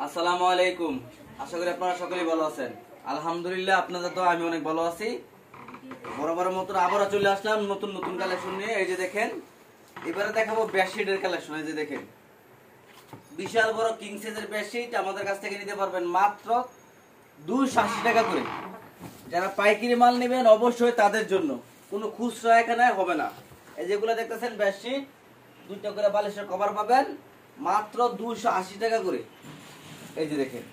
আসসালামু আলাইকুম। আশা করি আপনারা সকলেই ভালো আছেন। আলহামদুলিল্লাহ, আপনাদের তো আমি অনেক ভালো আছি। বরাবরের মতো আবারও চলে আসলাম নতুন নতুন কালেকশন নিয়ে। এই যে দেখেন, এবারে দেখাবো বেডশিটের কালেকশন। এই যে দেখেন, বিশাল বড় কিং সাইজের বেডশিট আমাদের কাছ থেকে নিতে পারবেন মাত্র 280 টাকা করে। যারা পাইকারি মাল নেবেন অবশ্যই তাদের জন্য, কোনো খুচরা এখানে হবে না। এই যেগুলো দেখতেছেন বেডশিট, 2টা করে বালিশের কভার পাবেন মাত্র 280 টাকা করে। এই যে দেখেন,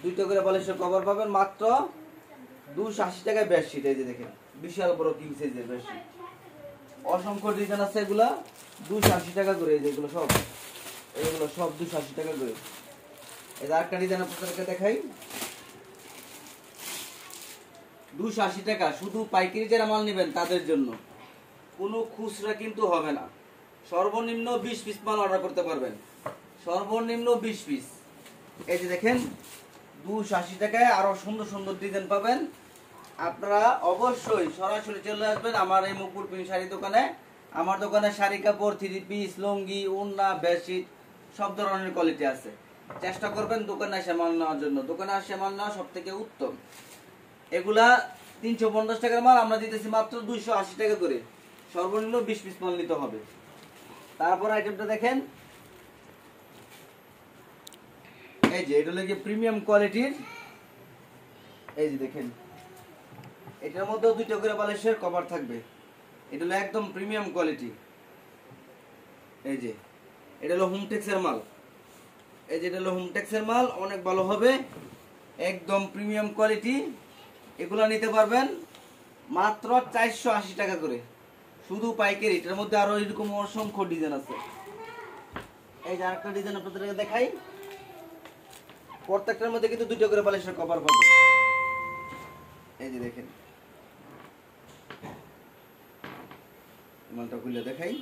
2টা করে বালিশের কভার পাবেন মাত্র 280 টাকায় বেডশিট। এই যে দেখেন, বিশাল বড় কিং সাইজের বেডশিট, অসংখ্য ডিজাইন আছে। এগুলা 280 টাকা করে। এই যে এগুলো সব 280 টাকা করে। এই যে আরেকটা ডিজাইন আপনাদেরকে দেখাই, 280 টাকা। শুধু পাইকারি যারা মাল নেবেন তাদের জন্য, কোনো খুচরা কিন্তু হবে না। সর্বনিম্ন 20 পিস মাল অর্ডার করতে পারবেন, সর্বনিম্ন 20 পিস। এই যে দেখেন, 280 টাকায় আরো সুন্দর সুন্দর ডিজাইন পাবেন। আপনারা অবশ্যই সরাসরি চলে আসবেন আমার এই মুকুল প্রিন্ট শাড়ি দোকানে। আমার দোকানে শাড়ি কাপড়, 3 পিস, লুঙ্গি, ওড়না, বেডশিট সব ধরনের কোয়ালিটি আছে। চেষ্টা করবেন দোকানে এসে মাল নেওয়ার জন্য। দোকানে এসে মাল নেওয়া সব থেকে উত্তম। এগুলা 350 টাকার মাল আমরা দিতেছি মাত্র 280 টাকা করে। সর্বনিম্ন 20 পিস মাল নিতে হবে। তারপর আইটেমটা দেখেন, এই যে এটা হলো প্রিমিয়াম কোয়ালিটির। এই যে দেখেন, এটার মধ্যে 2টা করে বালিশের কভার থাকবে। এটা হলো একদম প্রিমিয়াম কোয়ালিটি। এই যে এটা হলো হোমটেক্সের মাল। এই যে এটা হলো হোমটেক্সের মাল, অনেক ভালো হবে, একদম প্রিমিয়াম কোয়ালিটি। এগুলো নিতে পারবেন মাত্র 480 টাকা করে, শুধু পাইকারি। এটার মধ্যে আরো এরকম অসংখ্য ডিজাইন আছে। এই যে আরেকটা ডিজাইন আপনাদেরকে দেখাই, প্রত্যেকটার মধ্যে কিন্তু 2টা করে বালিশের কভার পাবেন। এই যে দেখেন, মালটা খুলে দেখাই,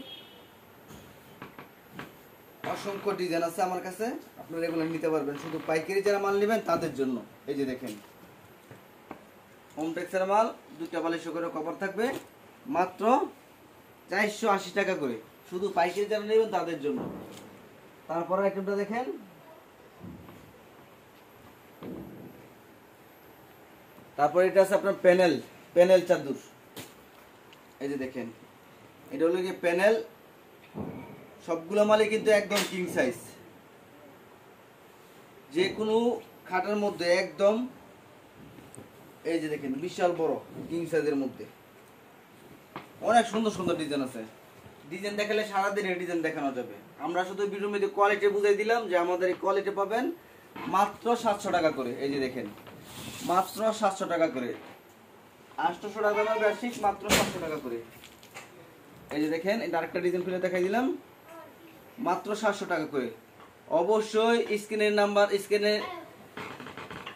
অসংখ্য ডিজাইন আছে আমার কাছে। আপনারা এগুলো নিতে পারবেন, শুধু পাইকারি যারা মাল নেবেন তাদের জন্য। এই যে দেখেন, হোমটেক্সের মাল, 2টা বালিশ করে কভার থাকবে মাত্র 480 টাকা করে, শুধু পাইকারি যারা নেবেন তাদের জন্য। তারপরে আইটেমটা দেখেন, তারপরে এটা আছে আপনার প্যানেল চাদর। এই যে দেখেন, এটা হলো কি প্যানেল। সবগুলো মালে কিন্তু একদম কিং সাইজ, যে কোনো খাটের মধ্যে একদম। এই যে দেখেন, বিশাল বড় কিং সাইজের মধ্যে অনেক সুন্দর সুন্দর ডিজাইন আছে। ডিজাইন দেখালে সারাদিন এই ডিজাইন দেখানো যাবে। আমরা শুধু ভিডিওর মধ্যে কোয়ালিটি বুঝাই দিলাম যে আমাদের এই কোয়ালিটি পাবেন মাত্র 700 টাকা করে। এই যে দেখেন, মাত্র 700 টাকা করে। 800 টাকা দামের বেডশিট মাত্র 700 টাকা করে। এই যে দেখেন, এটা আরেকটা ডিজাইন খুলে দেখাই দিলাম, মাত্র 700 টাকা করে। অবশ্যই স্ক্রিনে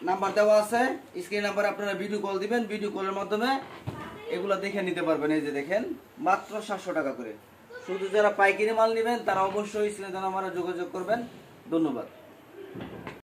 নাম্বার দেওয়া আছে, স্ক্রিন নাম্বারে আপনারা ভিডিও কল দিবেন। ভিডিও কলের মাধ্যমে এগুলো দেখে নিতে পারবেন। এই যে দেখেন, মাত্র 700 টাকা করে। শুধু যারা পাইকারি মাল নেবেন তারা অবশ্যই স্ক্রিনে নাম্বারে যোগাযোগ করবেন। ধন্যবাদ।